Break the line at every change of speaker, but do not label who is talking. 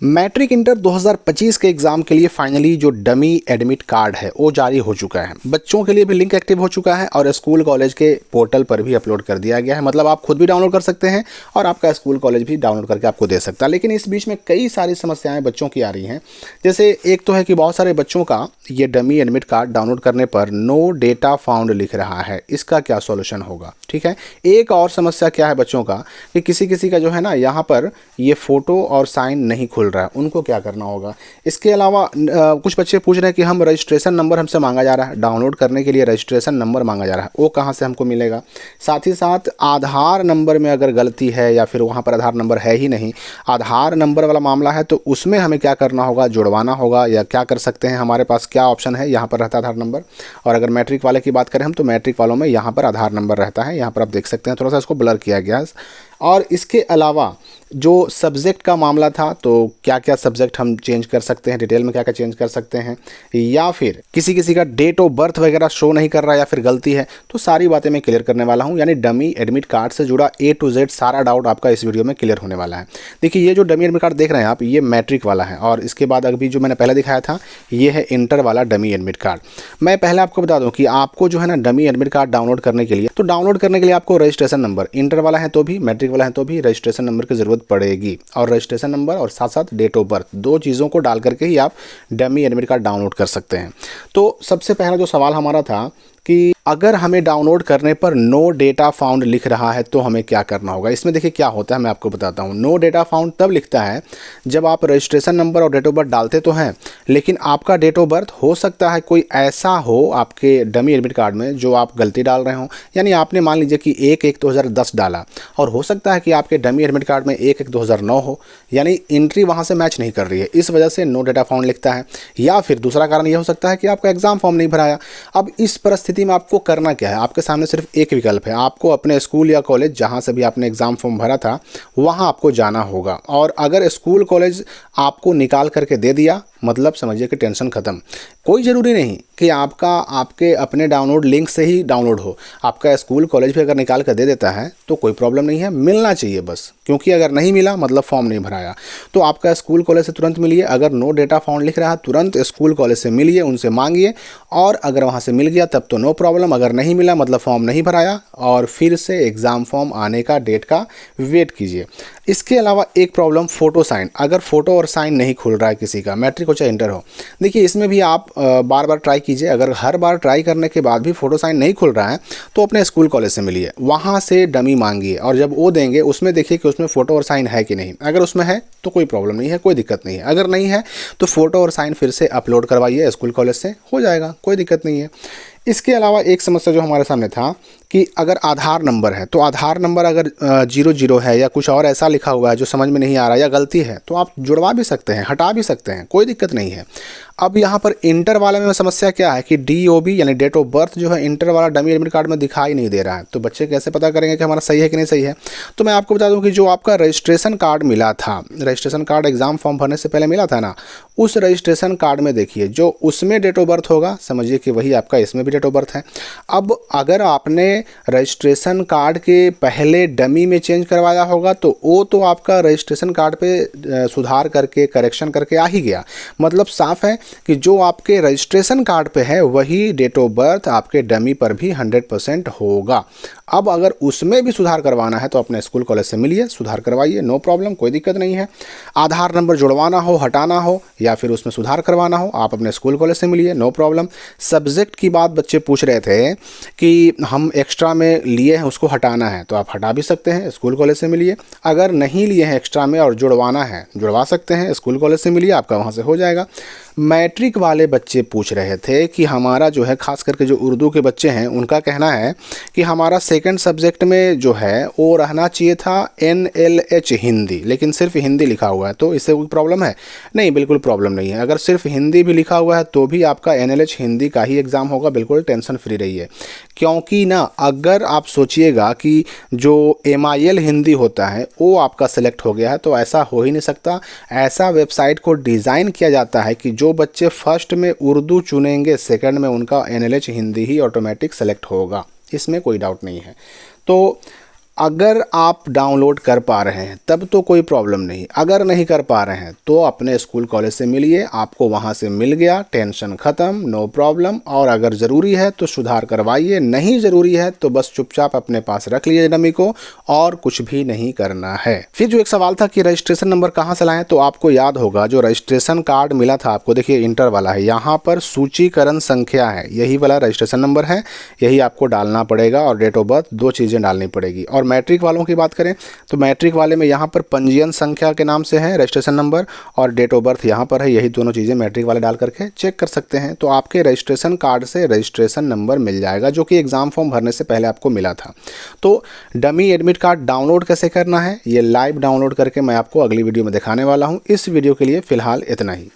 Matric inter 2025 के exam के लिए फाइनली जो डमी एडमिट कार्ड है वो जारी हो चुका है। बच्चों के लिए भी लिंक एक्टिव हो चुका है और स्कूल कॉलेज के पोर्टल पर भी अपलोड कर दिया गया है। मतलब आप खुद भी डाउनलोड कर सकते हैं और आपका स्कूल कॉलेज भी डाउनलोड करके आपको दे सकता है। लेकिन इस बीच में कई सारी समस्याएं बच्चों की आ रही हैं। जैसे एक तो है कि बहुत सारे बच्चों का ये डमी एडमिट कार्ड डाउनलोड करने पर नो डेटा फाउंड लिख रहा है। इसका क्या सॉल्यूशन होगा? ठीक है। एक और समस्या क्या है बच्चों का कि किसी का जो है ना यहाँ पर ये फ़ोटो और साइन नहीं खुल रहा है, उनको क्या करना होगा? इसके अलावा कुछ बच्चे पूछ रहे हैं कि हम रजिस्ट्रेशन नंबर हमसे मांगा जा रहा है, डाउनलोड करने के लिए रजिस्ट्रेशन नंबर मांगा जा रहा है, वो कहाँ से हमको मिलेगा? साथ ही साथ आधार नंबर में अगर गलती है या फिर वहाँ पर आधार नंबर है ही नहीं, आधार नंबर वाला मामला है, तो उसमें हमें क्या करना होगा? जुड़वाना होगा या क्या कर सकते हैं? हमारे पास क्या ऑप्शन है? यहाँ पर रहता है आधार नंबर। और अगर मैट्रिक वाले की बात करें हम, तो मैट्रिक वालों में यहाँ पर आधार नंबर रहता है। यहाँ पर आप देख सकते हैं, थोड़ा सा इसको ब्लर किया गया है। और इसके अलावा जो सब्जेक्ट का मामला था, तो क्या क्या सब्जेक्ट हम चेंज कर सकते हैं, डिटेल में क्या क्या चेंज कर सकते हैं, या फिर किसी का डेट ऑफ बर्थ वगैरह शो नहीं कर रहा है या फिर गलती है, तो सारी बातें मैं क्लियर करने वाला हूं। यानी डमी एडमिट कार्ड से जुड़ा A to Z सारा डाउट आपका इस वीडियो में क्लियर होने वाला है। देखिए, ये जो डमी एडमिट कार्ड देख रहे हैं आप, ये मैट्रिक वाला है और इसके बाद अभी जो मैंने पहले दिखाया था ये है इंटर वाला डमी एडमिट कार्ड। मैं पहले आपको बता दूँ कि आपको जो है ना डमी एडमिट कार्ड डाउनलोड करने के लिए, तो डाउनलोड करने के लिए आपको रजिस्ट्रेशन नंबर, इंटर वाला है तो भी, मैट्रिक वाला है तो भी रजिस्ट्रेशन नंबर की ज़रूरत पड़ेगी। और रजिस्ट्रेशन नंबर और साथ साथ डेट ऑफ बर्थ, दो चीज़ों को डाल करके ही आप डमी एडमिट कार्ड डाउनलोड कर सकते हैं। तो सबसे पहला जो सवाल हमारा था कि अगर हमें डाउनलोड करने पर नो डेटा फाउंड लिख रहा है तो हमें क्या करना होगा? इसमें देखिए क्या होता है, मैं आपको बताता हूँ। नो डेटा फाउंड तब लिखता है जब आप रजिस्ट्रेशन नंबर और डेट ऑफ बर्थ डालते तो हैं, लेकिन आपका डेट ऑफ बर्थ हो सकता है कोई ऐसा हो आपके डमी एडमिट कार्ड में जो आप गलती डाल रहे हो। यानी आपने मान लीजिए कि 1/1/2010 डाला और हो सकता है कि आपके डमी एडमिट कार्ड में 1/1/2009 हो, यानी एंट्री वहाँ से मैच नहीं कर रही है, इस वजह से नो डेटा फाउंड लिखता है। या फिर दूसरा कारण ये हो सकता है कि आपका एग्जाम फॉर्म नहीं भराया। अब इस परिस्थिति में आपको करना क्या है? आपके सामने सिर्फ एक विकल्प है, आपको अपने स्कूल या कॉलेज जहां से भी आपने एग्जाम फॉर्म भरा था वहां आपको जाना होगा। और अगर स्कूल कॉलेज आपको निकाल करके दे दिया, मतलब समझिए कि टेंशन खत्म। कोई ज़रूरी नहीं कि आपके अपने डाउनलोड लिंक से ही डाउनलोड हो, आपका स्कूल कॉलेज भी अगर निकाल कर दे देता है तो कोई प्रॉब्लम नहीं है, मिलना चाहिए बस। क्योंकि अगर नहीं मिला मतलब फॉर्म नहीं भराया। तो आपका स्कूल कॉलेज से तुरंत मिलिए। अगर नो डेटा फाउंड लिख रहा है तुरंत स्कूल कॉलेज से मिलिए, उनसे मांगिए। और अगर वहाँ से मिल गया तब तो नो प्रॉब्लम, अगर नहीं मिला मतलब फॉर्म नहीं भराया, और फिर से एग्ज़ाम फॉर्म आने का डेट का वेट कीजिए। इसके अलावा एक प्रॉब्लम, फ़ोटो साइन। अगर फ़ोटो और साइन नहीं खुल रहा है किसी का, मैट्रिक हो चाहे इंटर हो, देखिए इसमें भी आप बार बार ट्राई कीजिए। अगर हर बार ट्राई करने के बाद भी फ़ोटो साइन नहीं खुल रहा है तो अपने स्कूल कॉलेज से मिलिए, वहाँ से डमी मांगिए और जब वो देंगे उसमें देखिए कि उसमें फ़ोटो और साइन है कि नहीं। अगर उसमें है तो कोई प्रॉब्लम नहीं है, कोई दिक्कत नहीं है। अगर नहीं है तो फ़ोटो और साइन फिर से अपलोड करवाइए, स्कूल कॉलेज से हो जाएगा, कोई दिक्कत नहीं है। इसके अलावा एक समस्या जो हमारे सामने था कि अगर आधार नंबर है, तो आधार नंबर अगर 00 है या कुछ और ऐसा लिखा हुआ है जो समझ में नहीं आ रहा या गलती है, तो आप जुड़वा भी सकते हैं, हटा भी सकते हैं, कोई दिक्कत नहीं है। अब यहाँ पर इंटर वाले में समस्या क्या है कि DOB यानी डेट ऑफ बर्थ जो है इंटर वाला डमी एडमिट कार्ड में दिखाई नहीं दे रहा है। तो बच्चे कैसे पता करेंगे कि हमारा सही है कि नहीं सही है? तो मैं आपको बता दूं कि जो आपका रजिस्ट्रेशन कार्ड मिला था, रजिस्ट्रेशन कार्ड एग्जाम फॉर्म भरने से पहले मिला था ना, उस रजिस्ट्रेशन कार्ड में देखिए जो उसमें डेट ऑफ बर्थ होगा, समझिए कि वही आपका इसमें भी डेट ऑफ बर्थ है। अब अगर आपने रजिस्ट्रेशन कार्ड के पहले डमी में चेंज करवाया होगा तो वो तो आपका रजिस्ट्रेशन कार्ड पे सुधार करके करेक्शन करके आ ही गया। मतलब साफ है कि जो आपके रजिस्ट्रेशन कार्ड पे है वही डेट ऑफ बर्थ आपके डमी पर भी 100% होगा। अब अगर उसमें भी सुधार करवाना है तो अपने स्कूल कॉलेज से मिलिए, सुधार करवाइए, नो प्रॉब्लम, कोई दिक्कत नहीं है। आधार नंबर जुड़वाना हो, हटाना हो या फिर उसमें सुधार करवाना हो, आप अपने स्कूल कॉलेज से मिलिए, नो प्रॉब्लम। सब्जेक्ट की बात बच्चे पूछ रहे थे कि हम एक्स्ट्रा में लिए हैं उसको हटाना है, तो आप हटा भी सकते हैं, स्कूल कॉलेज से मिलिए। अगर नहीं लिए हैं एक्स्ट्रा में और जुड़वाना है, जुड़वा सकते हैं, स्कूल कॉलेज से मिलिए, आपका वहाँ से हो जाएगा। मैट्रिक वाले बच्चे पूछ रहे थे कि हमारा जो है, खास करके जो उर्दू के बच्चे हैं उनका कहना है कि हमारा सेकंड सब्जेक्ट में जो है वो रहना चाहिए था NLH हिंदी, लेकिन सिर्फ हिंदी लिखा हुआ है, तो इससे कोई प्रॉब्लम है? नहीं, बिल्कुल प्रॉब्लम नहीं है। अगर सिर्फ हिंदी भी लिखा हुआ है तो भी आपका NLH हिंदी का ही एग्ज़ाम होगा, बिल्कुल टेंशन फ्री रहिए। क्योंकि ना अगर आप सोचिएगा कि जो MIL हिंदी होता है वो आपका सेलेक्ट हो गया है, तो ऐसा हो ही नहीं सकता। ऐसा वेबसाइट को डिज़ाइन किया जाता है कि जो बच्चे फर्स्ट में उर्दू चुनेंगे सेकंड में उनका NLH हिंदी ही ऑटोमेटिक सेलेक्ट होगा, इसमें कोई डाउट नहीं है। तो अगर आप डाउनलोड कर पा रहे हैं तब तो कोई प्रॉब्लम नहीं, अगर नहीं कर पा रहे हैं तो अपने स्कूल कॉलेज से मिलिए, आपको वहाँ से मिल गया, टेंशन ख़त्म, नो प्रॉब्लम। और अगर ज़रूरी है तो सुधार करवाइए, नहीं ज़रूरी है तो बस चुपचाप अपने पास रख लीजिए डमी को, और कुछ भी नहीं करना है। फिर जो एक सवाल था कि रजिस्ट्रेशन नंबर कहाँ से लाएं, तो आपको याद होगा जो रजिस्ट्रेशन कार्ड मिला था आपको, देखिए इंटर वाला है, यहाँ पर सूचीकरण संख्या है, यही वाला रजिस्ट्रेशन नंबर है, यही आपको डालना पड़ेगा, और डेट ऑफ बर्थ, 2 चीज़ें डालनी पड़ेगी। और मैट्रिक वालों की बात करें तो मैट्रिक वाले में यहाँ पर पंजीयन संख्या के नाम से है रजिस्ट्रेशन नंबर, और डेट ऑफ बर्थ यहाँ पर है, यही दोनों चीज़ें मैट्रिक वाले डाल करके चेक कर सकते हैं। तो आपके रजिस्ट्रेशन कार्ड से रजिस्ट्रेशन नंबर मिल जाएगा, जो कि एग्ज़ाम फॉर्म भरने से पहले आपको मिला था। तो डमी एडमिट कार्ड डाउनलोड कैसे करना है, ये लाइव डाउनलोड करके मैं आपको अगली वीडियो में दिखाने वाला हूँ। इस वीडियो के लिए फ़िलहाल इतना ही।